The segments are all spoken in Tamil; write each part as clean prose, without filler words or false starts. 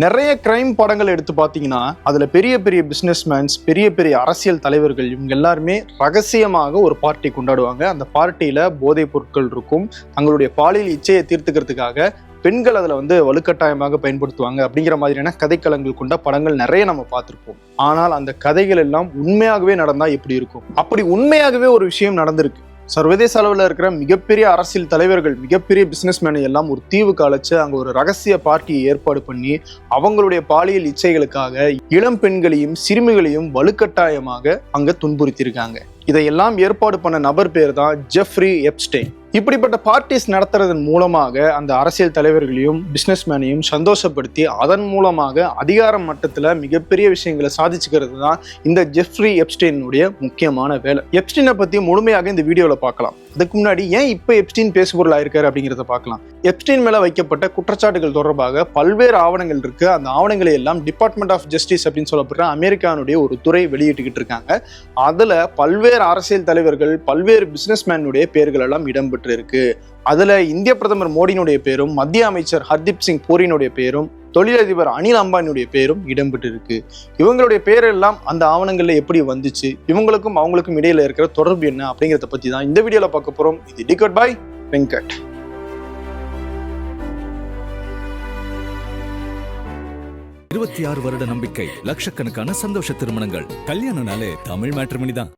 நிறைய கிரைம் படங்கள் எடுத்து பார்த்தீங்கன்னா அதுல பெரிய பெரிய பிசினஸ்மேன்ஸ், பெரிய பெரிய அரசியல் தலைவர்கள் இவங்க எல்லாருமே ரகசியமாக ஒரு பார்ட்டி கொண்டாடுவாங்க. அந்த பார்ட்டியில போதைப் பொருட்கள் இருக்கும். தங்களுடைய பாலியல் இச்சையை தீர்த்துக்கிறதுக்காக பெண்கள் அதுல வலுக்கட்டாயமாக பயன்படுத்துவாங்க அப்படிங்கிற மாதிரியான கதைக்களங்கள் கொண்ட படங்கள் நிறைய நம்ம பார்த்திருப்போம். ஆனால் அந்த கதைகள் எல்லாம் உண்மையாகவே நடந்தா எப்படி இருக்கும்? அப்படி உண்மையாகவே ஒரு விஷயம் நடந்திருக்கு. சர்வதேச அளவில் இருக்கிற மிகப்பெரிய அரசியல் தலைவர்கள், மிகப்பெரிய பிசினஸ்மேனை எல்லாம் ஒரு தீவுக்கு அழைச்சு அங்க ஒரு ரகசிய பார்ட்டியை ஏற்பாடு பண்ணி அவங்களுடைய பாலியல் இச்சைகளுக்காக இளம் பெண்களையும் சிறுமிகளையும் வலுக்கட்டாயமாக அங்க துன்புறுத்தியிருக்காங்க. இதையெல்லாம் ஏற்பாடு பண்ண நபர் பேர் தான் ஜெஃப்ரி எப்ஸ்டெயின். இப்படிப்பட்ட பார்ட்டிஸ் நடத்துறதன் மூலமாக அந்த அரசியல் தலைவர்களையும் பிசினஸ்மேனையும் சந்தோஷப்படுத்தி அதன் மூலமாக அதிகார மட்டத்துல மிகப்பெரிய விஷயங்களை சாதிச்சுக்கிறது தான் இந்த ஜெஃப்ரி எப்ஸ்டெயினுடைய முக்கியமான வேலை. எப்ஸ்டெயினை பத்தி முழுமையாக இந்த வீடியோல பார்க்கலாம். அதுக்கு முன்னாடி ஏன் இப்ப எப்ஸ்டெயின் பேசுபொருளா இருக்காரு அப்படிங்கிறத பார்க்கலாம். எப்ஸ்டெயின் மேல வைக்கப்பட்ட குற்றச்சாட்டுகள் தொடர்பாக பல்வேறு ஆவணங்கள் இருக்கு. அந்த ஆவணங்களை எல்லாம் டிபார்ட்மெண்ட் ஆஃப் ஜஸ்டிஸ் அப்படின்னு சொல்லப்படுற அமெரிக்கானுடைய ஒரு துறை வெளியிட்டுக்கிட்டு இருக்காங்க. அதுல பல்வேறு அரசியல் தலைவர்கள், பல்வேறு பிசினஸ்மேனுடைய பெயர்கள் எல்லாம் இடம்பெற்று இருக்கு. அதுல இந்திய பிரதமர் மோடியினுடைய பேரும், மத்திய அமைச்சர் ஹர்தீப் சிங் பூரியினுடைய பேரும், தொழிலதிபர் அனில் அம்பானியுடைய பேரும் இடம்பெற்று இருக்கு. இவங்களுடைய பேர் எல்லாம் அந்த ஆவணங்கள்ல எப்படி வந்துச்சு, இவங்களுக்கும் அவங்களுக்கும் இடையில இருக்கிற தொடர்பு என்ன அப்படிங்கிறத பத்தி தான் இந்த வீடியோல பார்க்க போறோம். இது டிகோட் பை வெங்கட். 26 வருட நம்பிக்கை, லட்சக்கணக்கான சந்தோஷ திருமணங்கள். கல்யாணம்னாலே தமிழ் மேட்ரிமோனி தான்.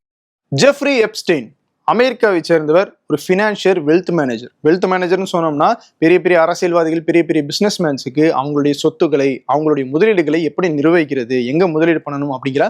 ஜெஃப்ரி எப்ஸ்டெயின் அமெரிக்காவை சேர்ந்தவர். ஒரு ஃபினான்ஷியல் வெல்த் மேனேஜர்னு சொன்னோம்னா பெரிய பெரிய அரசியல்வாதிகள், பெரிய பெரிய பிசினஸ்மேன்ஸுக்கு அவங்களுடைய சொத்துக்களை, அவங்களுடைய முதலீடுகளை எப்படி நிர்வகிக்கிறது, எங்க முதலீடு பண்ணணும் அப்படிங்கிற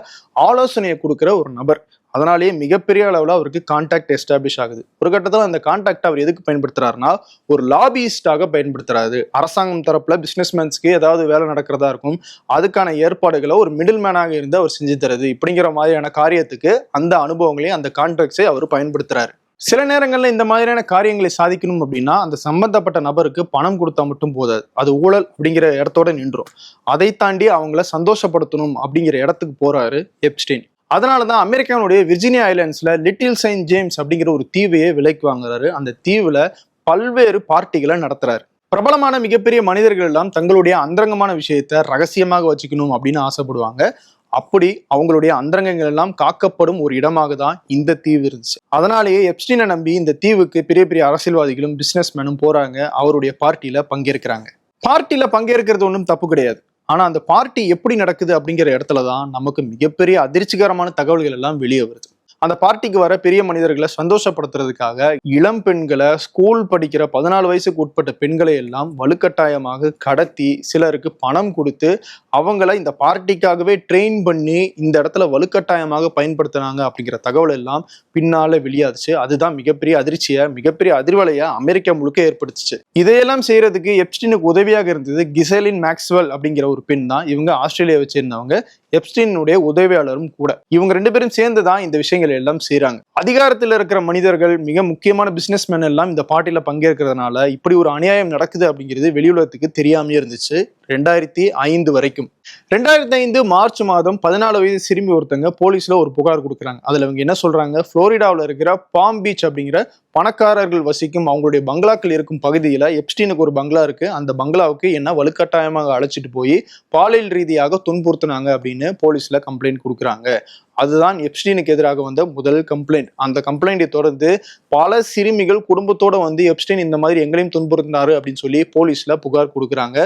ஆலோசனையை கொடுக்கிற ஒரு நபர். அதனாலேயே மிகப்பெரிய அளவில் அவருக்கு கான்டாக்ட் எஸ்டாப்ளிஷ் ஆகுது. ஒரு கட்டத்தில் அந்த கான்டாக்ட் அவர் எதுக்கு பயன்படுத்துறாருன்னா ஒரு லாபியிஸ்டாக பயன்படுத்துறாரு. அரசாங்கம் தரப்புல பிசினஸ்மேன்ஸ்க்கு ஏதாவது வேலை நடக்கிறதா இருக்கும், அதுக்கான ஏற்பாடுகளை ஒரு மிடில் மேனாக இருந்து அவர் செஞ்சு தருது. இப்படிங்கிற மாதிரியான காரியத்துக்கு அந்த அனுபவங்களையும் அந்த கான்டாக்ட்ஸை அவர் பயன்படுத்துறாரு. சில நேரங்களில் இந்த மாதிரியான காரியங்களை சாதிக்கணும் அப்படின்னா அந்த சம்பந்தப்பட்ட நபருக்கு பணம் கொடுத்தா மட்டும் போதாது, அது ஊழல் அப்படிங்கிற இடத்தோட நின்றும். அதை தாண்டி அவங்கள சந்தோஷப்படுத்தணும் அப்படிங்கிற இடத்துக்கு போறாரு எப்ஸ்டெயின். அதனாலதான் அமெரிக்காவுடைய விர்ஜினியா ஐலாண்ட்ஸ்ல லிட்டில் செயின்ட் ஜேம்ஸ் அப்படிங்கிற ஒரு தீவையே விலைக்கு வாங்குறாரு. அந்த தீவுல பல்வேறு பார்ட்டிகளை நடத்துறாரு. பிரபலமான மிகப்பெரிய மனிதர்கள் எல்லாம் தங்களுடைய அந்தரங்கமான விஷயத்த ரகசியமாக வச்சுக்கணும் அப்படின்னு ஆசைப்படுவாங்க. அப்படி அவங்களுடைய அந்தரங்கங்கள் எல்லாம் காக்கப்படும் ஒரு இடமாக தான் இந்த தீவு இருந்துச்சு. அதனாலேயே எப்ஸ்டீனை நம்பி இந்த தீவுக்கு பெரிய பெரிய அரசியல்வாதிகளும் பிசினஸ்மேனும் போறாங்க, அவருடைய பார்ட்டியில பங்கேற்கிறாங்க. பார்ட்டியில பங்கேற்கிறது ஒன்றும் தப்பு கிடையாது. ஆனா அந்த பார்ட்டி எப்படி நடக்குது அப்படிங்கிற இடத்துலதான் நமக்கு மிகப்பெரிய அதிர்ச்சிகரமான தகவல்கள் எல்லாம் வெளியே வருது. அந்த பார்ட்டிக்கு வர பெரிய மனிதர்களை சந்தோஷப்படுத்துறதுக்காக இளம் பெண்களை, ஸ்கூல் படிக்கிற 14 வயசுக்கு உட்பட்ட பெண்களை எல்லாம் வலுக்கட்டாயமாக கடத்தி சிலருக்கு பணம் கொடுத்து அவங்கள இந்த பார்ட்டிக்காகவே ட்ரெயின் பண்ணி இந்த இடத்துல வலுக்கட்டாயமாக பயன்படுத்தினாங்க அப்படிங்கிற தகவல் எல்லாம் பின்னால வெளியாச்சு. அதுதான் மிகப்பெரிய அதிர்ச்சியை, மிகப்பெரிய அதிர்வலையை அமெரிக்கா முழுக்க ஏற்படுத்துச்சு. இதையெல்லாம் செய்யறதுக்கு எப்ஸ்டீனுக்கு உதவியாக இருந்தது கிசெலின் மேக்ஸ்வெல் அப்படிங்கிற ஒரு பெண் தான். இவங்க ஆஸ்திரேலியாவை சேர்ந்தவங்க, எப்ஸ்டீனுடைய உதவியாளரும் கூட. இவங்க 2 பேரும் சேர்ந்துதான் இந்த விஷயங்கள் எல்லாம் செய்யறாங்க. அதிகாரத்தில் இருக்கிற மனிதர்கள், மிக முக்கியமான பிசினஸ்மேன் எல்லாம் இந்த பார்ட்டியில பங்கேற்கிறதுனால இப்படி ஒரு அநியாயம் நடக்குது அப்படிங்கிறது வெளியுலகத்துக்கு தெரியாமையே இருந்துச்சு 2005 வரைக்கும். 2005 மார்ச் மாதம் 14 வயது சிறுமி ஒருத்தங்க போலீஸ்ல ஒரு புகார் கொடுக்குறாங்க. அதுல அவங்க என்ன சொல்றாங்க, புளோரிடாவில் இருக்கிற பாம் பீச் அப்படிங்கிற பணக்காரர்கள் வசிக்கும் அவங்களுடைய பங்களாக்கள் இருக்கும் பகுதியில எப்ஸ்டீனுக்கு ஒரு பங்களா இருக்கு. அந்த பங்களாவுக்கு என்ன வலுக்கட்டாயமாக அழைச்சிட்டு போய் பாலியல் ரீதியாக துன்புறுத்தினாங்க அப்படின்னு போலீஸ்ல கம்ப்ளைண்ட் கொடுக்குறாங்க. அதுதான் எப்ஸ்டீனுக்கு எதிராக வந்த முதல் கம்ப்ளைண்ட். அந்த கம்ப்ளைண்டை தொடர்ந்து பல சிறுமிகள் குடும்பத்தோட எப்ஸ்டீன் இந்த மாதிரி எங்களையும் துன்புறுத்தினாரு அப்படின்னு சொல்லி போலீஸ்ல புகார் கொடுக்குறாங்க.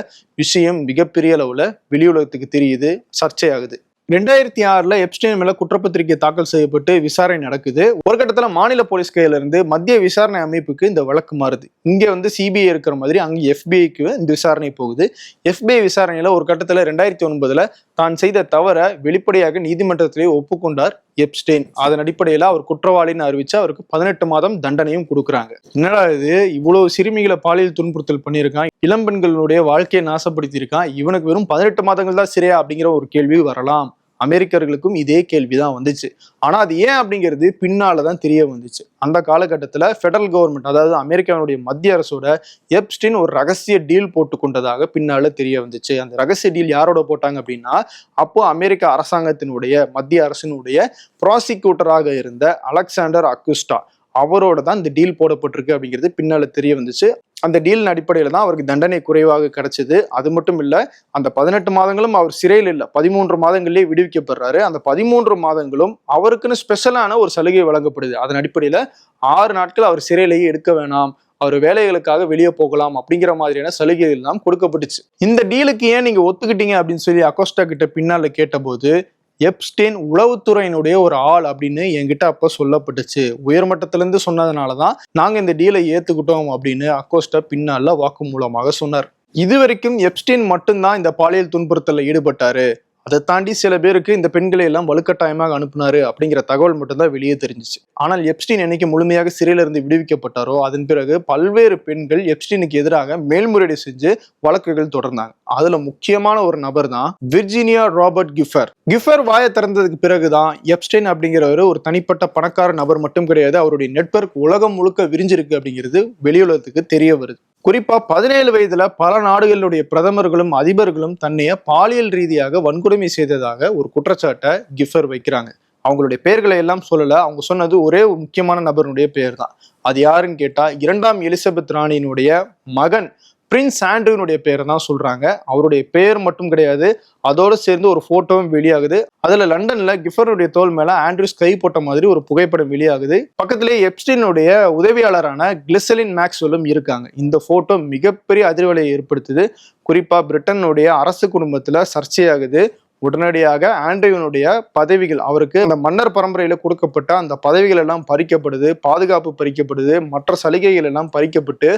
விஷயம் மிகப்பெரிய அளவுல வெளியுலகத்துக்கு தெரியுது, சர்ச்சையாகுது. 2006 எப்ஸ்டீன் மேல குற்றப்பத்திரிகை தாக்கல் செய்யப்பட்டு விசாரணை நடக்குது. ஒரு கட்டத்துல மாநில போலீஸ் கையில இருந்து மத்திய விசாரணை அமைப்புக்கு இந்த வழக்கு மாறுது. இங்க சிபிஐ இருக்கிற மாதிரி அங்க எஃபிஐக்கு இந்த விசாரணை போகுது. எஃபிஐ விசாரணையில ஒரு கட்டத்துல 2009 தான் செய்த தவற வெளிப்படையாக நீதிமன்றத்திலே ஒப்புக்கொண்டார் எப்ஸ்டெயின். அதன் அடிப்படையில அவர் குற்றவாளின்னு அறிவிச்சு அவருக்கு 18 மாதம் தண்டனையும் கொடுக்குறாங்க. என்னடா இது, இவ்வளவு சிறுமிகளை பாலியல் துன்புறுத்தல் பண்ணியிருக்கான், இளம்பெண்களுடைய வாழ்க்கையை நாசப்படுத்தி இருக்கான், இவனுக்கு வெறும் 18 மாதங்கள் தான் சிறையா அப்படிங்கிற ஒரு கேள்வி வரலாம். அமெரிக்கர்களுக்கும் இதே கேள்விதான் வந்துச்சு. ஆனா அது ஏன் அப்படிங்கிறது பின்னாலதான் தெரிய வந்துச்சு. அந்த காலகட்டத்துல பெடரல் கவர்மெண்ட், அதாவது அமெரிக்காவுடைய மத்திய அரசோட எப்ஸ்டீன் ஒரு ரகசிய டீல் போட்டு கொண்டதாக பின்னால தெரிய வந்துச்சு. அந்த ரகசிய டீல் யாரோட போட்டாங்க அப்படின்னா அப்போ அமெரிக்க அரசாங்கத்தினுடைய, மத்திய அரசினுடைய ப்ராசிக்யூட்டராக இருந்த அலெக்சாண்டர் அக்குஸ்டா, அவரோட தான் இந்த டீல் போடப்பட்டிருக்கு அப்படிங்கிறது பின்னால தெரிய வந்துச்சு. அந்த டீலின் அடிப்படையில தான் அவருக்கு தண்டனை குறைவாக கிடைச்சது. அது மட்டும் இல்ல, அந்த 18 மாதங்களும் அவர் சிறையில் இல்ல, 13 மாதங்களிலே விடுவிக்கப்படுறாரு. அந்த 13 மாதங்களும் அவருக்குன்னு ஸ்பெஷலான ஒரு சலுகை வழங்கப்படுது. அதன் அடிப்படையில 6 நாட்கள் அவர் சிறையிலேயே எடுக்க வேணாம், அவர் வேலைகளுக்காக வெளியே போகலாம் அப்படிங்கிற மாதிரியான சலுகைகள் எல்லாம் கொடுக்கப்பட்டுச்சு. இந்த டீலுக்கு ஏன் நீங்க ஒத்துக்கிட்டீங்க அப்படின்னு சொல்லி அகோஸ்டா கிட்ட பின்னால கேட்டபோது, எப்ஸ்டீன் உளவுத்துறையினுடைய ஒரு ஆள் அப்படின்னு என்கிட்ட அப்ப சொல்லப்பட்டுச்சு. உயர்மட்டத்தில இருந்து சொன்னதுனாலதான் நாங்க இந்த டீலை ஏத்துக்கிட்டோம் அப்படின்னு அகோஸ்டா பின்னால வாக்குமூலமாக சொன்னார். இதுவரைக்கும் எப்ஸ்டீன் மட்டும்தான் இந்த பாலியல் துன்புறுத்தல ஈடுபட்டாரு, அதை தாண்டி சில பேருக்கு இந்த பெண்களை எல்லாம் வலுக்கட்டாயமாக அனுப்புனாரு அப்படிங்கிற தகவல் மட்டும்தான் வெளியே தெரிஞ்சிச்சு. ஆனால் எப்ஸ்டீன் என்னைக்கு முழுமையாக சிறையிலிருந்து விடுவிக்கப்பட்டாரோ அதன் பிறகு பல்வேறு பெண்கள் எப்ஸ்டீனுக்கு எதிராக மேல்முறையீடு செஞ்சு வழக்குகள் தொடர்ந்தாங்க. அதுல முக்கியமான ஒரு நபர் தான் விர்ஜீனியா ராபர்ட் கிஃபர். கிஃபர் வாயை திறந்ததுக்கு பிறகுதான் எப்ஸ்டீன் அப்படிங்கிறவர் ஒரு தனிப்பட்ட பணக்கார நபர் மட்டும் கிடையாது, அவருடைய நெட்வொர்க் உலகம் முழுக்க விரிஞ்சிருக்கு அப்படிங்கிறது வெளியுலகத்துக்கு தெரிய வருது. குறிப்பா 17 வயதுல பல நாடுகளுடைய பிரதமர்களும் அதிபர்களும் தன்னைய பாலியல் ரீதியாக வன்கொடுமை செய்ததாக ஒரு குற்றச்சாட்டை கிஃபர் வைக்கிறாங்க. அவங்களுடைய பெயர்களை எல்லாம் சொல்லல, அவங்க சொன்னது ஒரே ஒரு முக்கியமான நபருடைய பெயர் தான். அது யாருன்னு கேட்டா 2ஆம் எலிசபெத் ராணியினுடைய மகன் பிரின்ஸ் ஆண்ட்ரூனுடைய பேரை தான் சொல்றாங்க. அவருடைய பெயர் மட்டும் கிடையாது, அதோடு சேர்ந்து ஒரு போட்டோவும் வெளியாகுது. அதுல லண்டன்ல கிஃபருடைய தோல் மேல ஆண்ட்ரூஸ் கை போட்ட மாதிரி ஒரு புகைப்படம் வெளியாகுது. பக்கத்திலேயே எப்ஸ்டீனுடைய உதவியாளரான கிளிசலின் மேக்ஸ்வெல்லும் இருக்காங்க. இந்த போட்டோ மிகப்பெரிய அதிர்வலையை ஏற்படுத்துது. குறிப்பா பிரிட்டனுடைய அரசு குடும்பத்துல சர்ச்சையாகுது. உடனடியாக ஆண்ட்ரூனுடைய பதவிகள், அவருக்கு அந்த மன்னர் பரம்பரையில கொடுக்கப்பட்ட அந்த பதவிகள் எல்லாம் பறிக்கப்படுது, பாதுகாப்பு பறிக்கப்படுது, மற்ற சலுகைகள் எல்லாம் பறிக்கப்பட்டு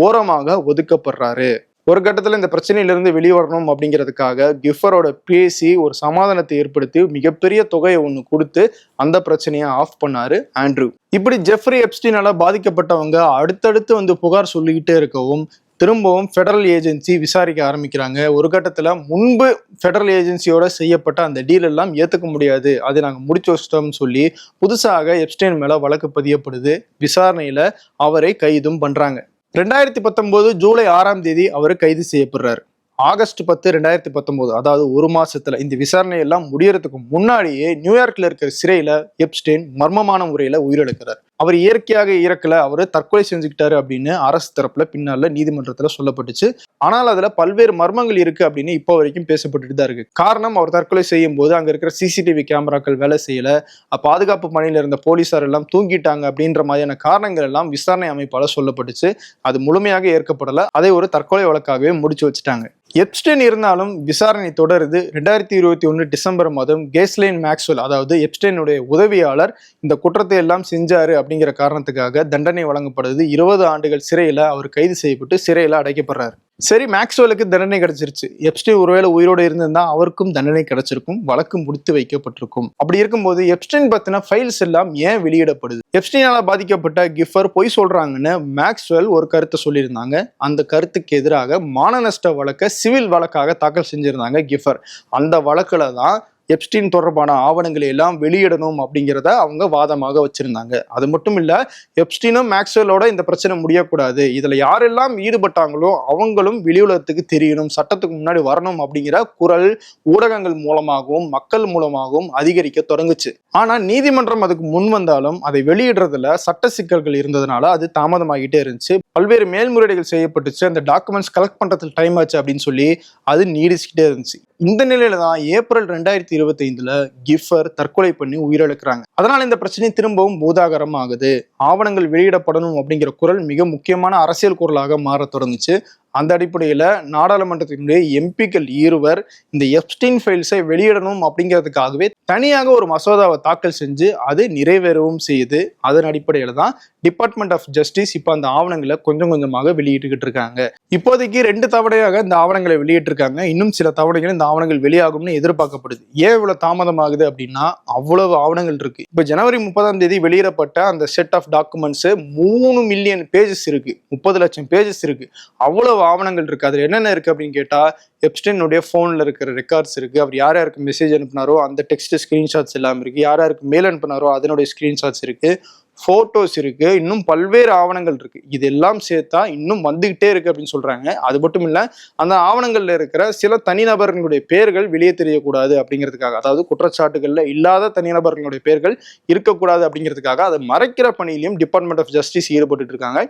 ஓரமாக ஒதுக்கப்படுறாரு. ஒரு கட்டத்துல இந்த பிரச்சனையிலிருந்து வெளிவரணும் அப்படிங்கிறதுக்காக கிஃபரோட பேசி ஒரு சமாதானத்தை ஏற்படுத்தி மிகப்பெரிய தொகையை ஒண்ணு கொடுத்து அந்த பிரச்சனையை ஆஃப் பண்ணாரு ஆண்ட்ரூ. இப்படி ஜெஃப்ரி எப்ஸ்டீனால பாதிக்கப்பட்டவங்க அடுத்தடுத்து புகார் சொல்லிக்கிட்டே இருக்கவும் திரும்பவும் ஃபெடரல் ஏஜென்சி விசாரிக்க ஆரம்பிக்கிறாங்க. ஒரு கட்டத்துல முன்பு ஃபெடரல் ஏஜென்சியோட செய்யப்பட்ட அந்த டீல் எல்லாம் ஏத்துக்க முடியாது, அது நாங்க முடிச்சு வச்சிட்டோம்னு சொல்லி புதுசாக எப்ஸ்டீன் மேல வழக்கு பதியப்படுது. விசாரணையில அவரை கைதும் பண்றாங்க. 2019 ஜூலை 6ஆம் தேதி அவர் கைது செய்யப்படுறாரு. ஆகஸ்ட் 10, 2019, அதாவது ஒரு மாசத்துல இந்த விசாரணை எல்லாம் முடியறதுக்கு முன்னாடியே நியூயார்க்ல இருக்கிற சிறையில எப்ஸ்டீன் மர்மமான முறையில உயிரிழக்கிறார். அவர் இயற்கையாக இறக்கல, அவரு தற்கொலை செஞ்சுக்கிட்டாரு அப்படின்னு அரசு தரப்புல பின்னால நீதிமன்றத்துல சொல்லப்பட்டுச்சு. ஆனால் அதுல பல்வேறு மர்மங்கள் இருக்கு அப்படின்னு இப்போ வரைக்கும் பேசப்பட்டுட்டு தான் இருக்கு. காரணம், அவர் தற்கொலை செய்யும் போது அங்க இருக்கிற சிசிடிவி கேமராக்கள் வேலை செய்யல, பாதுகாப்பு பணியில இருந்த போலீசார் எல்லாம் தூங்கிட்டாங்க அப்படின்ற மாதிரியான காரணங்கள் எல்லாம் விசாரணை அமைப்பால சொல்லப்பட்டுச்சு. அது முழுமையாக ஏற்கப்படல, அதை ஒரு தற்கொலை வழக்காகவே முடிச்சு வச்சுட்டாங்க. எப்ஸ்டீன் இருந்தாலும் விசாரணை தொடருது. 2021 டிசம்பர் மாதம் கெஸ்லைன் மேக்ஸ்வெல், அதாவது எப்ஸ்டீனுடைய உதவியாளர், இந்த குற்றத்தை எல்லாம் செஞ்சாரு அப்படிங்கிற காரணத்துக்காக தண்டனை வழங்கப்படுது. 20 ஆண்டுகள் சிறையில அவர் கைது செய்யப்பட்டு சிறையில அடைக்கப்படுறாரு. சரி, மேக்ஸ்வெலுக்கு தண்டனை கிடைச்சிருச்சு. எப்ஸ்டீன் ஒருவேளை உயிரோடு இருந்திருந்தா அவருக்கும் தண்டனை கிடைச்சிருக்கும், வழக்கு முடித்து வைக்கப்பட்டிருக்கும். அப்படி இருக்கும்போது எப்ஸ்டீன் பத்தின ஃபைல்ஸ் எல்லாம் ஏன் வெளியிடப்படுது? எப்ஸ்டீனால பாதிக்கப்பட்ட கிஃபர் பொய் சொல்றாங்கன்னு மேக்ஸ்வெல் ஒரு கருத்தை சொல்லியிருந்தாங்க. அந்த கருத்துக்கு எதிராக மான நஷ்ட வழக்க சிவில் வழக்காக தாக்கல் செஞ்சிருந்தாங்க கிஃபர். அந்த வழக்குல தான் எப்ஸ்டீன் தொடர்பான ஆவணங்களை எல்லாம் வெளியிடணும் அப்படிங்கிறத அவங்க வாதமாக வச்சிருந்தாங்க. அது மட்டும் இல்ல, எப்ஸ்டீனும் மேக்ஸ்வெலோட இந்த பிரச்சனை முடியக்கூடாது, இதுல யாரெல்லாம் ஈடுபட்டாங்களோ அவங்களும் வெளியுலகத்துக்கு தெரியணும், சட்டத்துக்கு முன்னாடி வரணும் அப்படிங்கிற குரல் ஊடகங்கள் மூலமாகவும் மக்கள் மூலமாகவும் அதிகரிக்க தொடங்குச்சு. ஆனா நீதிமன்றம் அதுக்கு முன் வந்தாலும் அதை வெளியிடுறதுல சட்ட சிக்கல்கள் இருந்ததுனால அது தாமதமாகிட்டே இருந்துச்சு. பல்வேறு மேல்முறையீடுகள் செய்யப்பட்டுச்சு. அந்த டாக்குமெண்ட்ஸ் கலெக்ட் பண்றதுக்கு டைம் ஆச்சு அப்படின்னு சொல்லி அது நீடிச்சுக்கிட்டே இருந்துச்சு. இந்த நிலையில தான் ஏப்ரல் 2025 கிஃபர் தற்கொலை பண்ணி உயிரிழக்கிறாங்க. அதனால இந்த பிரச்சனை திரும்பவும் பூதாகரம் ஆகுது. ஆவணங்கள் வெளியிடப்படணும் அப்படிங்கிற குரல் மிக முக்கியமான அரசியல் குரலாக மாற தொடங்குச்சு. அந்த அடிப்படையில நாடாளுமன்றத்தினுடைய எம்பிக்கள் 2 இந்த எப்ஸ்டீன் ஃபைல்ஸை வெளியிடணும் அப்படிங்கிறதுக்காகவே தனியாக ஒரு மசோதாவை தாக்கல் செஞ்சு அது நிறைவேறவும் செய்யுது. அதன் அடிப்படையில தான் டிபார்ட்மெண்ட் ஆஃப் ஜஸ்டிஸ் இப்ப அந்த ஆவணங்களை கொஞ்சம் கொஞ்சமாக வெளியிட்டுக்கிட்டு இருக்காங்க. இப்போதைக்கு 2 தவணையாக இந்த ஆவணங்களை வெளியிட்டு இருக்காங்க. இன்னும் சில தவணைகள் இந்த ஆவணங்கள் வெளியாகும்னு எதிர்பார்க்கப்படுது. ஏன் இவ்வளவு தாமதமாகுது அப்படின்னா அவ்வளவு ஆவணங்கள் இருக்கு. இப்ப ஜனவரி 30ஆம் தேதி வெளியிடப்பட்ட அந்த set of documents 3 million pages இருக்கு, 30 லட்சம் பேஜஸ் இருக்கு. அவ்வளவு ஆவணங்கள் இருக்கு. அதுல என்னென்ன இருக்கு அப்படின்னு கேட்டா, எப்ஸ்டீனுடைய போன்ல இருக்கிற ரெக்கார்ட்ஸ் இருக்கு, அவர் யார் யாருக்கு மெசேஜ் அனுப்பினாரோ அந்த டெக்ஸ்ட் ஸ்கிரீன்ஷாட்ஸ் எல்லாம் இருக்கு, யார் யாருக்கு மெயில் அனுப்பினாரோ அதனுடைய ஸ்கிரீன்ஷாட்ஸ் இருக்கு, போட்டோஸ் இருக்கு, இன்னும் பல்வேறு ஆவணங்கள் இருக்கு. இதெல்லாம் சேர்த்தா இன்னும் வந்துகிட்டே இருக்கு அப்படின்னு சொல்றாங்க. அது மட்டும் இல்ல, அந்த ஆவணங்கள்ல இருக்கிற சில தனிநபர்களுடைய பெயர்கள் வெளியே தெரியக்கூடாது அப்படிங்கிறதுக்காக, அதாவது குற்றச்சாட்டுகள்ல இல்லாத தனிநபர்களுடைய பெயர்கள் இருக்கக்கூடாது அப்படிங்கிறதுக்காக அதை மறைக்கிற பணியிலையும் டிபார்ட்மெண்ட் ஆஃப் ஜஸ்டிஸ் ஈடுபட்டு இருக்காங்க.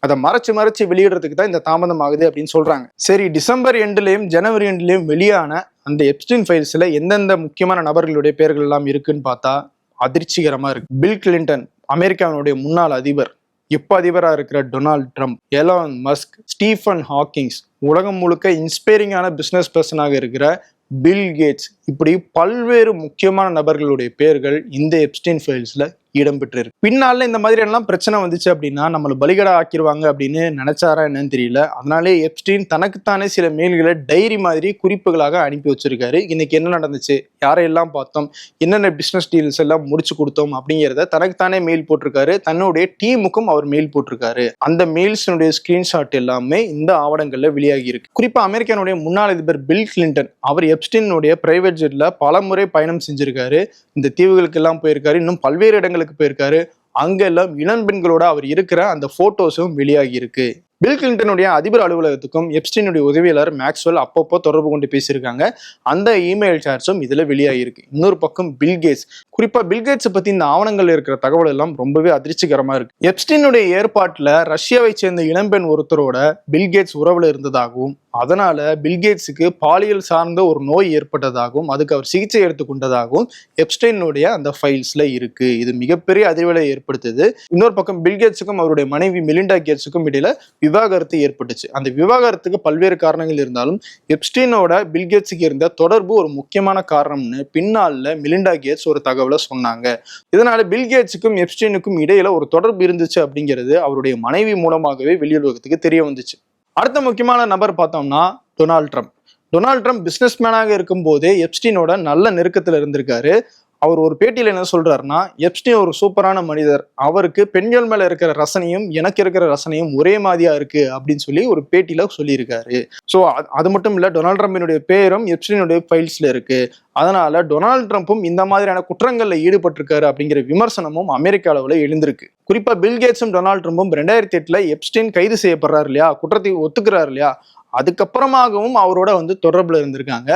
அதை மறைச்சு வெளியிடுறதுக்கு தான் இந்த தாமதம் ஆகுது அப்படின்னு சொல்றாங்க. சரி, டிசம்பர் எண்ட்லயும் ஜனவரி எண்ட்லயும் வெளியான அந்த எப்ஸ்டீன் ஃபைல்ஸ்ல எந்தெந்த முக்கியமான நபர்களுடைய பெயர்கள் எல்லாம் இருக்குன்னு பார்த்தா அதிர்ச்சிகரமா இருக்கு. பில் கிளின்டன், அமெரிக்காவினுடைய முன்னாள் அதிபர், இப்ப அதிபரா இருக்கிற Donald Trump, Elon Musk, Stephen Hawkings, உலகம் முழுக்க இன்ஸ்பைரிங்கான பிசினஸ் பர்சனாக இருக்கிற பில் கேட்ஸ், இப்படி பல்வேறு முக்கியமான நபர்களுடைய பெயர்கள் இந்த எப்ஸ்டீன் ஃபைல்ஸ்ல இடம்பெற்றிருக்கு. பின்னால இந்த மாதிரி எல்லாம் பிரச்சனை வந்துச்சு அப்படின்னா நம்மளை பலிகடா ஆக்கிடுவாங்க அப்படின்னு நினைச்சாரா என்னன்னு தெரியல. அதனாலே எப்ஸ்டீன் தனக்குத்தானே சில மெயில்களை டைரி மாதிரி குறிப்புகளாக அனுப்பி வச்சிருக்காரு. இன்னைக்கு என்ன நடந்துச்சு, யாரையெல்லாம் பார்த்தோம், என்னென்ன பிசினஸ் டீல்ஸ் எல்லாம் முடிச்சு கொடுத்தோம் அப்படிங்கிறத தனக்குத்தானே மெயில் போட்டிருக்காரு. தன்னுடைய டீமுக்கும் அவர் மெயில் போட்டிருக்காரு. அந்த மெயில்ஸினுடைய ஸ்கிரீன்ஷாட் எல்லாமே இந்த ஆவணங்கள்ல வெளியாகி இருக்கு. குறிப்பா அமெரிக்கானுடைய முன்னாள் அதிபர் பில் கிளின்டன், அவர் எப்ஸ்டீனுடைய பிரைவேட் ஜெட்ல பல முறை பயணம் செஞ்சிருக்காரு. இந்த தீவுகளுக்கு எல்லாம் போயிருக்காரு, இன்னும் பல்வேறு இடங்களுக்கு போயிருக்காரு. அங்கெல்லாம் இளம்பெண்களோட அவர் இருக்கிற அந்த போட்டோஸும் வெளியாகி இருக்கு. பில் கிளின்டனுடைய அதிபர் அலுவலகத்துக்கும் எப்ஸ்டீனுடைய உதவியாளர் மேக்ஸ்வெல் அப்பப்போ தொடர்பு கொண்டு பேசியிருக்காங்க. அந்த இமெயில் சாட்ஸும் இதுல வெளியாகிருக்கு. இன்னொரு பக்கம் பில் கேட்ஸ், குறிப்பா பில் கேட்ஸ் பத்தி இந்த ஆவணங்கள்ல இருக்கிற தகவல் எல்லாம் ரொம்பவே அதிர்ச்சிகரமா இருக்கு. எப்ஸ்டீனுடைய ஏற்பாட்டுல ரஷ்யாவை சேர்ந்த இளம்பெண் ஒருத்தரோட பில் கேட்ஸ் உறவுல இருந்ததாகவும், அதனால பில் கேட்ஸுக்கு பாலியல் சார்ந்த ஒரு நோய் ஏற்பட்டதாகவும், அதுக்கு அவர் சிகிச்சை எடுத்துக்கொண்டதாகவும் எப்ஸ்டீனுடைய அந்த ஃபைல்ஸ்ல இருக்கு. இது மிகப்பெரிய அதிர்வலை ஏற்படுத்துது. இன்னொரு பக்கம் பில் கேட்ஸுக்கும் அவருடைய மனைவி மெலிண்டா கேட்ஸுக்கும் இடையில விவாகரத்து ஏற்பட்டுச்சு. அந்த விவாகரத்துக்கு பல்வேறு காரணங்கள் இருந்தாலும் எப்ஸ்டீனோட பில் கேட்ஸுக்கு இருந்த தொடர்பு ஒரு முக்கியமான காரணம்னு பின்னால மெலிண்டா கேட்ஸ் ஒரு தகவலை சொன்னாங்க. இதனால பில் கேட்ஸுக்கும் எப்ஸ்டீனுக்கும் இடையில ஒரு தொடர்பு இருந்துச்சு அப்படிங்கிறது அவருடைய மனைவி மூலமாகவே வெளியுலகத்துக்கு தெரிய வந்துச்சு. அடுத்த முக்கியமான நபர் பார்த்தோம்னா Donald Trump. Donald Trump business மேனாக இருக்கும் போதே எப்ஸ்டீனோட நல்ல நெருக்கத்துல இருந்திருக்காரு. அவர் ஒரு பேட்டியில என்ன சொல்றாருன்னா, எப்ஸ்டீன் ஒரு சூப்பரான மனிதர், அவருக்கு பெண்கள் மேல இருக்கிற ரசனையும் எனக்கு இருக்கிற ரசனையும் ஒரே மாதிரியா இருக்கு அப்படின்னு சொல்லி ஒரு பேட்டியில சொல்லியிருக்காரு. ஸோ அது மட்டும் இல்ல, டொனால்ட் ட்ரம்பினுடைய பேரும் எப்ஸ்டீனுடைய ஃபைல்ஸ்ல இருக்கு. அதனால டொனால்ட் ட்ரம்ப்பும் இந்த மாதிரியான குற்றங்கள்ல ஈடுபட்டிருக்காரு அப்படிங்கிற விமர்சனமும் அமெரிக்க அளவுல எழுந்திருக்கு. குறிப்பா பில் கேட்ஸும் டொனால்ட் ட்ரம்பும் 2008 எப்ஸ்டீன் கைது செய்யப்படுறாரு இல்லையா, குற்றத்தை ஒத்துக்கிறாரு இல்லையா, அதுக்கப்புறமாகவும் அவரோட தொடர்புல இருந்திருக்காங்க.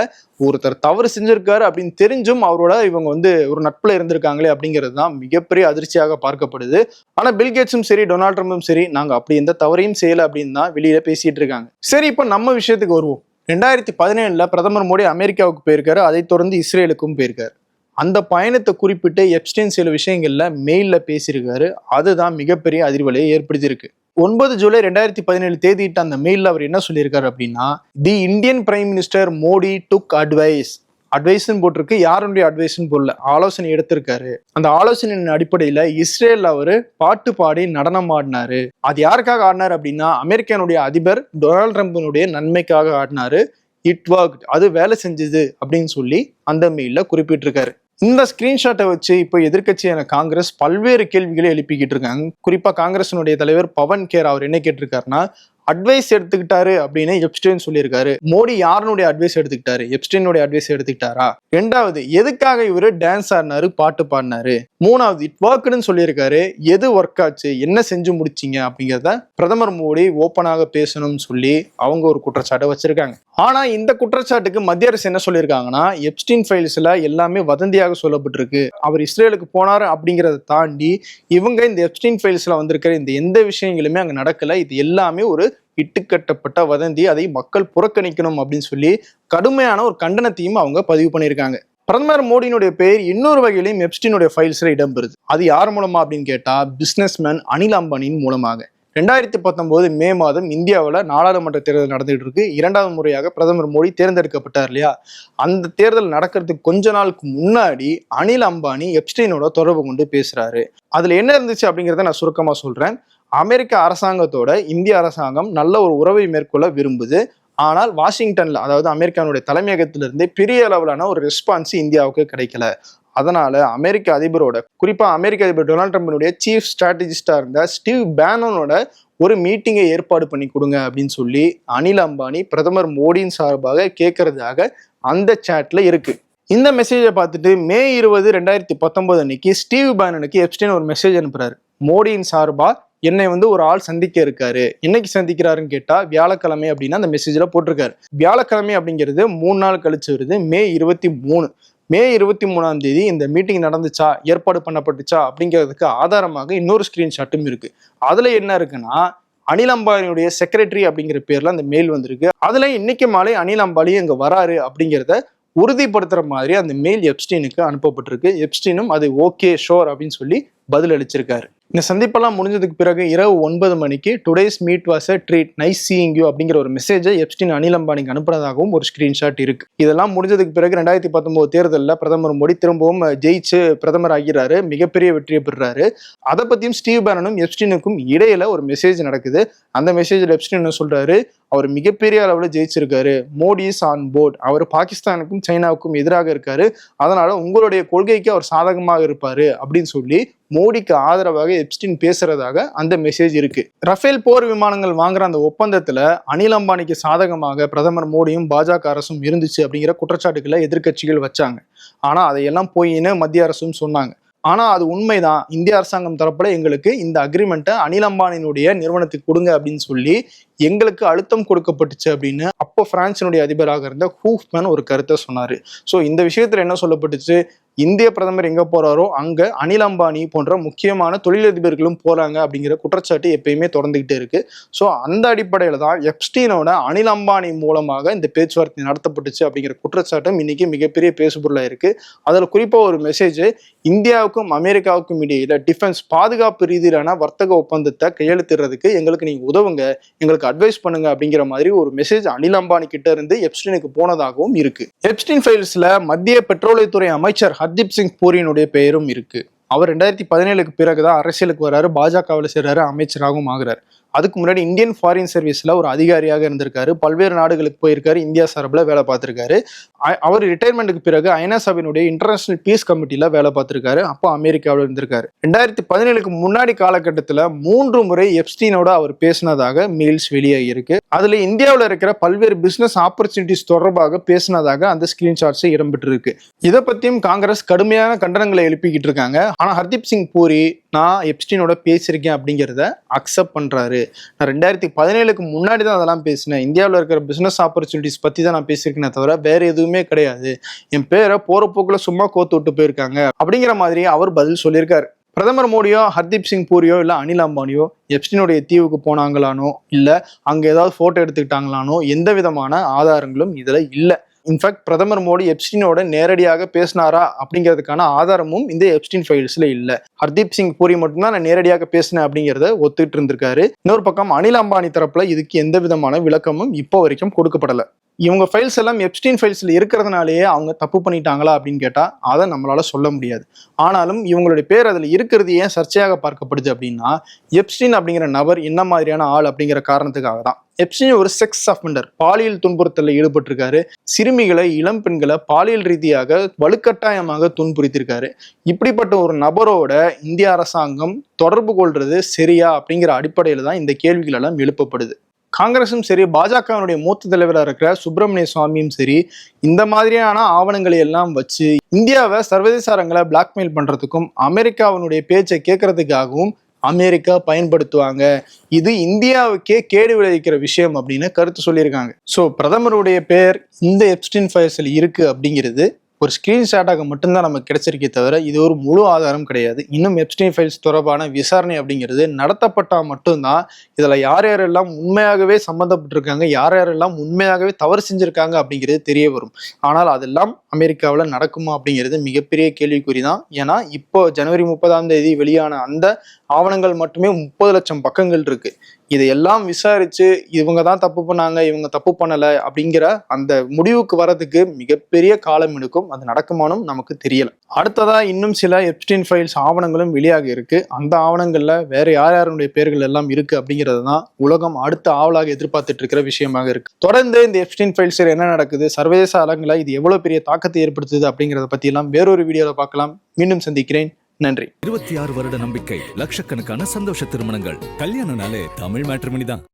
ஒருத்தர் தவறு செஞ்சிருக்காரு அப்படின்னு தெரிஞ்சும் அவரோட இவங்க ஒரு நட்புல இருந்திருக்காங்களே அப்படிங்கிறது தான் மிகப்பெரிய அதிர்ச்சியாக பார்க்கப்படுது. ஆனா பில் கேட்ஸும் சரி டொனால்ட் ட்ரம்பும் சரி நாங்க அப்படி எந்த தவறையும் செய்யல அப்படின்னு தான் வெளியில பேசிட்டு இருக்காங்க. சரி, இப்ப நம்ம விஷயத்துக்கு வருவோம். 2017 பிரதமர் மோடி அமெரிக்காவுக்கு போயிருக்காரு. அதை தொடர்ந்து இஸ்ரேலுக்கும் போயிருக்காரு. அந்த பயணத்தை குறிப்பிட்டு எப்ஸ்டீன் சில விஷயங்கள்ல மெயில்ல பேசியிருக்காரு. அதுதான் மிகப்பெரிய அதிர்வலையை ஏற்படுத்தியிருக்கு. 9 ஜூலை 2017 தேதியிட்ட அந்த மெயில்ல அவர் என்ன சொல்லியிருக்காரு அப்படின்னா, the Indian prime minister Modi took அட்வைஸ்ன்னு போட்டிருக்கு, யாருடைய அட்வைஸ்ன்னு போடல, ஆலோசனை எடுத்திருக்காரு. அந்த ஆலோசனையின் அடிப்படையில இஸ்ரேல் அவரு பாட்டு பாடி நடனம் ஆடினாரு. அது யாருக்காக ஆடினாரு அப்படின்னா, அமெரிக்கானுடைய அதிபர் டொனால்ட் ட்ரம்பினுடைய நன்மைக்காக ஆடினாரு. இட் ஒர்க்ட், அது வேலை செஞ்சது அப்படின்னு சொல்லி அந்த மெயில்ல குறிப்பிட்டிருக்காரு. இந்த ஸ்கிரீன்ஷாட்டை வச்சு இப்போ எதிர்க்கட்சியான காங்கிரஸ் பல்வேறு கேள்விகளை எழுப்பிக்கிட்டு இருக்காங்க. குறிப்பா காங்கிரசினுடைய தலைவர் பவன் கேர் அவர் என்ன கேட்டிருக்காருன்னா, அட்வைஸ் எடுத்துக்கிட்டாரு அப்படின்னு எப்ஸ்டீன் சொல்லியிருக்காரு. மோடி யாருனுடைய அட்வைஸ் எடுத்துக்கிட்டாரு, எப்ஸ்டீனுடைய அட்வைஸ் எடுத்துக்கிட்டாரா? ரெண்டாவது, எதுக்காக இவரு டான்ஸ் ஆடினாரு, பாட்டு பாடினாரு? மூணாவது, இட் ஒர்க்னு சொல்லியிருக்காரு. எது ஒர்க் ஆச்சு, என்ன செஞ்சு முடிச்சிங்க அப்படிங்கிறத பிரதமர் மோடி ஓப்பனாக பேசணும்னு சொல்லி அவங்க ஒரு குற்றச்சாட்டை வச்சிருக்காங்க. ஆனா இந்த குற்றச்சாட்டுக்கு மத்திய அரசு என்ன சொல்லியிருக்காங்கன்னா, எப்ஸ்டீன் ஃபைல்ஸ்ல எல்லாமே வதந்தியாக சொல்லப்பட்டிருக்கு. அவர் இஸ்ரேலுக்கு போனாரு அப்படிங்கிறத தாண்டி இவங்க இந்த எப்ஸ்டீன் ஃபைல்ஸ்ல வந்திருக்கிற இந்த எந்த விஷயங்களுமே அங்க நடக்கல, இது எல்லாமே ஒரு இட்டுக்கட்டப்பட்ட வதந்தி, அதை மக்கள் புறக்கணிக்கணும் அப்படின்னு சொல்லி கடுமையான ஒரு கண்டனத்தையும் அவங்க பதிவு பண்ணியிருக்காங்க. பிரதமர் மோடியினுடைய பெயர் இன்னொரு வகையிலையும் எப்ஸ்டீனுடைய ஃபைல்ஸ்ல இடம்பெறுது. அது யார் மூலமா அப்படின்னு கேட்டா, பிசினஸ்மேன் அனில் அம்பானியின் மூலமாக. 2019 மே மாதம் இந்தியாவில் நாடாளுமன்ற தேர்தல் நடந்துகிட்டு இருக்கு. 2வது முறையாக பிரதமர் மோடி தேர்ந்தெடுக்கப்பட்டார் இல்லையா, அந்த தேர்தல் நடக்கிறதுக்கு கொஞ்ச நாளுக்கு முன்னாடி அனில் அம்பானி எப்ஸ்டீனோட தொடர்பு கொண்டு பேசுறாரு. அதுல என்ன இருந்துச்சு அப்படிங்கிறத நான் சுருக்கமா சொல்றேன். அமெரிக்க அரசாங்கத்தோட இந்திய அரசாங்கம் நல்ல ஒரு உறவை மேற்கொள்ள விரும்புது. ஆனால் வாஷிங்டன்ல, அதாவது அமெரிக்கானுடைய தலைமையகத்திலிருந்தே பெரிய அளவிலான ஒரு ரெஸ்பான்ஸ் இந்தியாவுக்கு கிடைக்கல. அதனால அமெரிக்க அதிபரோட, குறிப்பா அமெரிக்க அதிபர் டொனால்ட் ட்ரம்பினுடைய சீஃப் ஸ்ட்ராட்டஜிஸ்டா இருந்த ஸ்டீவ் பேனனோட ஒரு மீட்டிங்கை ஏற்பாடு பண்ணி கொடுங்க அப்படின்னு சொல்லி அனில் அம்பானி பிரதமர் மோடியின் சார்பாக கேட்கறதாக அந்த சாட்ல இருக்கு. இந்த மெசேஜை பார்த்துட்டு மே 20, 2019 அன்னைக்கு ஸ்டீவ் பேனனுக்கு எப்ஸ்டீன் ஒரு மெசேஜ் அனுப்புறாரு. மோடியின் சார்பா என்னை ஒரு ஆள் சந்திக்க இருக்காரு. என்னைக்கு சந்திக்கிறாருன்னு கேட்டா வியாழக்கிழமை அப்படின்னு அந்த மெசேஜ்ல போட்டிருக்காரு. வியாழக்கிழமை அப்படிங்கிறது 3 நாள் கழிச்சு வருது, மே 23. மே 23ஆம் தேதி இந்த மீட்டிங் நடந்துச்சா, ஏற்பாடு பண்ணப்பட்டுச்சா அப்படிங்கிறதுக்கு ஆதாரமாக இன்னொரு ஸ்கிரீன்ஷாட்டும் இருக்கு. அதுல என்ன இருக்குன்னா, அனில் அம்பானியுடைய செக்ரட்டரி அப்படிங்கிற பேர்ல அந்த மெயில் வந்திருக்கு. அதுல இன்னைக்கு மாலை அனில் அம்பானி அங்க வராரு அப்படிங்கிறத உறுதிப்படுத்துற மாதிரி அந்த மெயில் எப்ஸ்டீனுக்கு அனுப்பப்பட்டிருக்கு. எப்ஸ்டீனும் அது ஓகே ஷோர் அப்படின்னு சொல்லி பதில் அளிச்சிருக்காரு. இந்த சந்திப்பெல்லாம் முடிஞ்சதுக்கு பிறகு இரவு 9 மணிக்கு today's meet was a treat, nice seeing you அப்படிங்கிற ஒரு மெசேஜை எப்ஸ்டீன் அனில் அம்பானிக்கு அனுப்புனதாகவும் ஒரு ஸ்கிரீன்ஷாட் இருக்கு. இதெல்லாம் முடிஞ்சதுக்கு பிறகு 2019 தேர்தலில் பிரதமர் மோடி திரும்பவும் ஜெயிச்சு பிரதமர் ஆகிறாரு, மிகப்பெரிய வெற்றியை பெறுறாரு. அதை பத்தியும் ஸ்டீவ் பேனனும் எப்ஸ்டீனுக்கும் இடையில ஒரு மெசேஜ் நடக்குது. அந்த மெசேஜில் எப்ஸ்டீன் என்ன சொல்றாரு, அவர் மிகப்பெரிய அளவில் ஜெயிச்சிருக்காரு, மோடி இஸ் ஆன் போர்ட், அவர் பாகிஸ்தானுக்கும் சைனாவுக்கும் எதிராக இருக்காரு, அதனால உங்களுடைய கொள்கைக்கு அவர் சாதகமாக இருப்பாரு அப்படின்னு சொல்லி மோடிக்கு ஆதரவாக எப்ஸ்டீன் பேசுறதாக அந்த மெசேஜ் இருக்கு. ரஃபேல் போர் விமானங்கள் வாங்குற அந்த ஒப்பந்தத்துல அனில் அம்பானிக்கு சாதகமாக பிரதமர் மோடியும் பாஜக அரசும் இருந்துச்சு அப்படிங்கிற குற்றச்சாட்டுகளை எதிர்க்கட்சிகள் வச்சாங்க. ஆனா அதையெல்லாம் போயின்னு மத்திய அரசும் சொன்னாங்க. ஆனா அது உண்மைதான், இந்திய அரசாங்கம் தரப்புல எங்களுக்கு இந்த அக்ரிமெண்ட்டை அனில் அம்பானியினுடைய நிறுவனத்துக்கு கொடுங்க அப்படின்னு சொல்லி எங்களுக்கு அழுத்தம் கொடுக்கப்பட்டுச்சு அப்படின்னு அப்போ பிரான்சினுடைய அதிபராக இருந்த ஹூஃப்மேன் ஒரு கருத்தை சொன்னாரு. ஸோ இந்த விஷயத்துல என்ன சொல்லப்பட்டுச்சு, இந்திய பிரதமர் எங்க போறாரோ அங்க அனில் அம்பானி போன்ற முக்கியமான தொழிலதிபர்களும் போறாங்க அப்படிங்கிற குற்றச்சாட்டு எப்பயுமே தொடர்ந்துகிட்டே இருக்கு. ஸோ அந்த அடிப்படையில தான் எப்ஸ்டீனோட அனில் அம்பானி மூலமாக இந்த பேச்சுவார்த்தை நடத்தப்பட்டுச்சு அப்படிங்கிற குற்றச்சாட்டும் இன்னைக்கு மிகப்பெரிய பேசுபொருளா இருக்கு. அதுல குறிப்பா ஒரு மெசேஜ், இந்தியாவுக்கும் அமெரிக்காவுக்கும் இடையில டிஃபென்ஸ் பாதுகாப்பு ரீதியிலான வர்த்தக ஒப்பந்தத்தை கையெழுத்திடுறதுக்கு எங்களுக்கு நீங்க உதவுங்க, எங்களுக்கு அட்வைஸ் பண்ணுங்க அப்படிங்கிற மாதிரி ஒரு மெசேஜ் அனில் அம்பானி கிட்ட இருந்து எப்ஸ்டீனுக்கு போனதாகவும் இருக்கு. எப்ஸ்டீன் ஃபைல்ஸ்ல மத்திய பெட்ரோலியத்துறை அமைச்சர் ஹர்தீப் சிங் பூரியினுடைய பெயரும் இருக்கு. அவர் 2017க்கு பிறகுதான் அரசியலுக்கு வர்றாரு, பாஜகவில் சேர்றாரு, அமைச்சராகவும் ஆகுறாரு. அதுக்கு முன்னாடி இந்தியன் ஃபாரின் சர்வீஸ்ல ஒரு அதிகாரியாக இருந்திருக்காரு, பல்வேறு நாடுகளுக்கு போயிருக்காரு, இந்தியா சார்பில் வேலை பார்த்திருக்காரு. அவர் ரிட்டையர்மெண்ட்டுக்கு பிறகு ஐநா சபையினுடைய இன்டர்நேஷனல் பீஸ் கமிட்டியில வேலை பார்த்திருக்காரு, அப்போ அமெரிக்காவில் இருந்திருக்காரு. 2017க்கு முன்னாடி காலகட்டத்தில் 3 முறை எப்ஸ்டீனோட அவர் பேசினதாக மெயில்ஸ் வெளியாகி இருக்கு. அதுல இந்தியாவில் இருக்கிற பல்வேறு பிசினஸ் ஆப்பர்ச்சுனிட்டிஸ் தொடர்பாக பேசினதாக அந்த ஸ்கிரீன்ஷாட்ஸ் இடம்பெற்று இருக்கு. இதை பத்தியும் காங்கிரஸ் கடுமையான கண்டனங்களை எழுப்பிக்கிட்டு இருக்காங்க. ஆனா ஹர்தீப் சிங் பூரி நான் எப்ஸ்டீனோட பேசியிருக்கேன் அப்படிங்கிறத அக்செப்ட் பண்றாரு. நான் 2017க்கு முன்னாடி தான் அதெல்லாம் பேசினேன், இந்தியாவில் இருக்கிற பிசினஸ் ஆப்பர்ச்சுனிட்டிஸ் பத்தி தான் நான் பேசியிருக்கேனே தவிர வேற எதுவுமே கிடையாது, என் பேரை போற போக்குல சும்மா கோத்து விட்டு போயிருக்காங்க அப்படிங்கிற மாதிரி அவர் பதில் சொல்லியிருக்காரு. பிரதமர் மோடியோ ஹர்தீப் சிங் பூரியோ இல்லை அனில் அம்பானியோ எப்ஸ்டீனுடைய தீவுக்கு போனாங்களானோ இல்லை அங்க ஏதாவது போட்டோ எடுத்துக்கிட்டாங்களானோ எந்த விதமான ஆதாரங்களும் இதுல இல்லை. இன்ஃபேக்ட் பிரதமர் மோடி எப்ஸ்டீனோட நேரடியாக பேசினாரா அப்படிங்கிறதுக்கான ஆதாரமும் இந்த எப்ஸ்டீன் ஃபைல்ஸ்ல இல்ல. ஹர்தீப் சிங் பூரி மட்டும்தான் நான் நேரடியாக பேசினேன் அப்படிங்கிறத ஒத்துக்கிட்டு இருந்திருக்காரு. இன்னொரு பக்கம் அனில் அம்பானி தரப்புல இதுக்கு எந்த விதமான விளக்கமும் இப்போ வரைக்கும் கொடுக்கப்படல. இவங்க ஃபைல்ஸ் எல்லாம் எப்ஸ்டீன் ஃபைல்ஸ்ல இருக்கிறதுனாலேயே அவங்க தப்பு பண்ணிட்டாங்களா அப்படின்னு கேட்டா அதை நம்மளால சொல்ல முடியாது. ஆனாலும் இவங்களுடைய பேர் அதுல இருக்கிறது ஏன் சர்ச்சையாக பார்க்கப்படுது அப்படின்னா, எப்ஸ்டீன் அப்படிங்கிற நபர் என்ன மாதிரியான ஆள் அப்படிங்கிற காரணத்துக்காக தான். எப்ஸ்டீன் ஒரு செக்ஸ் அஃபெண்டர், பாலியல் துன்புறுத்தலில் ஈடுபட்டிருக்காரு, சிறுமிகளை இளம் பெண்களை பாலியல் ரீதியாக வலுக்கட்டாயமாக துன்புறுத்திருக்காரு. இப்படிப்பட்ட ஒரு நபரோட இந்திய அரசாங்கம் தொடர்பு கொள்றது சரியா அப்படிங்கிற அடிப்படையில தான் இந்த கேள்விகள் எல்லாம் எழுப்பப்படுது. காங்கிரஸும் சரி, பாஜகவினுடைய மூத்த தலைவராக இருக்கிற சுப்பிரமணிய சுவாமியும் சரி, இந்த மாதிரியான ஆவணங்களை எல்லாம் வச்சு இந்தியாவை சர்வதேச அரங்களை பிளாக்மெயில் பண்றதுக்கும் அமெரிக்காவினுடைய பேச்சை கேட்கறதுக்காகவும் அமெரிக்கா பயன்படுத்துவாங்க, இது இந்தியாவுக்கே கேடு விளைவிக்கிற விஷயம் அப்படின்னு கருத்து சொல்லியிருக்காங்க. ஸோ பிரதமருடைய பெயர் இந்த எப்ஸ்டீன் ஃபைல்ஸ்ல இருக்கு அப்படிங்கிறது ஒரு ஸ்கிரீன்ஷாட்டாக மட்டும்தான் நமக்கு கிடைச்சிருக்கே தவிர இது ஒரு முழு ஆதாரம் கிடையாது. இன்னும் எப்ஸ்டீன் ஃபைல்ஸ் தொடர்பான விசாரணை அப்படிங்கிறது நடத்தப்பட்டால் மட்டும்தான் இதில் யார் யாரெல்லாம் உண்மையாகவே சம்மந்தப்பட்டிருக்காங்க, யார் யாரெல்லாம் உண்மையாகவே தவறு செஞ்சிருக்காங்க அப்படிங்கிறது தெரிய வரும். ஆனால் அதெல்லாம் அமெரிக்காவில் நடக்குமா அப்படிங்கிறது மிகப்பெரிய கேள்விக்குறி தான். ஏன்னா இப்போ ஜனவரி 30ஆம் தேதி வெளியான அந்த ஆவணங்கள் மட்டுமே 30 லட்சம் பக்கங்கள் இருக்கு. இதையெல்லாம் விசாரிச்சு இவங்க தான் தப்பு பண்ணாங்க, இவங்க தப்பு பண்ணல அப்படிங்கிற அந்த முடிவுக்கு வரதுக்கு மிகப்பெரிய காலம் எடுக்கும். அது நடக்குமானும் நமக்கு தெரியல. அடுத்ததா இன்னும் சில எப்ஸ்டீன் ஃபைல்ஸ் ஆவணங்களும் வெளியாகி இருக்கு. அந்த ஆவணங்கள்ல வேற யார் யாருடைய பேர்கள் எல்லாம் இருக்கு அப்படிங்கிறது தான் உலகம் அடுத்த ஆவலாக எதிர்பார்த்துட்டு இருக்கிற விஷயமாக இருக்கு. தொடர்ந்து இந்த எப்ஸ்டீன் ஃபைல்ஸ் என்ன நடக்குது, சர்வதேச அளவில் இது எவ்வளவு பெரிய தாக்கத்தை ஏற்படுத்துது அப்படிங்கிறத பத்தி எல்லாம் வேறொரு வீடியோல பார்க்கலாம். மீண்டும் சந்திக்கிறேன். நன்றி. 26 வருட நம்பிக்கை, லட்சக்கணக்கான சந்தோஷ திருமணங்கள். கல்யாணம்னாலே தமிழ் மேட்ரிமோனி தான்.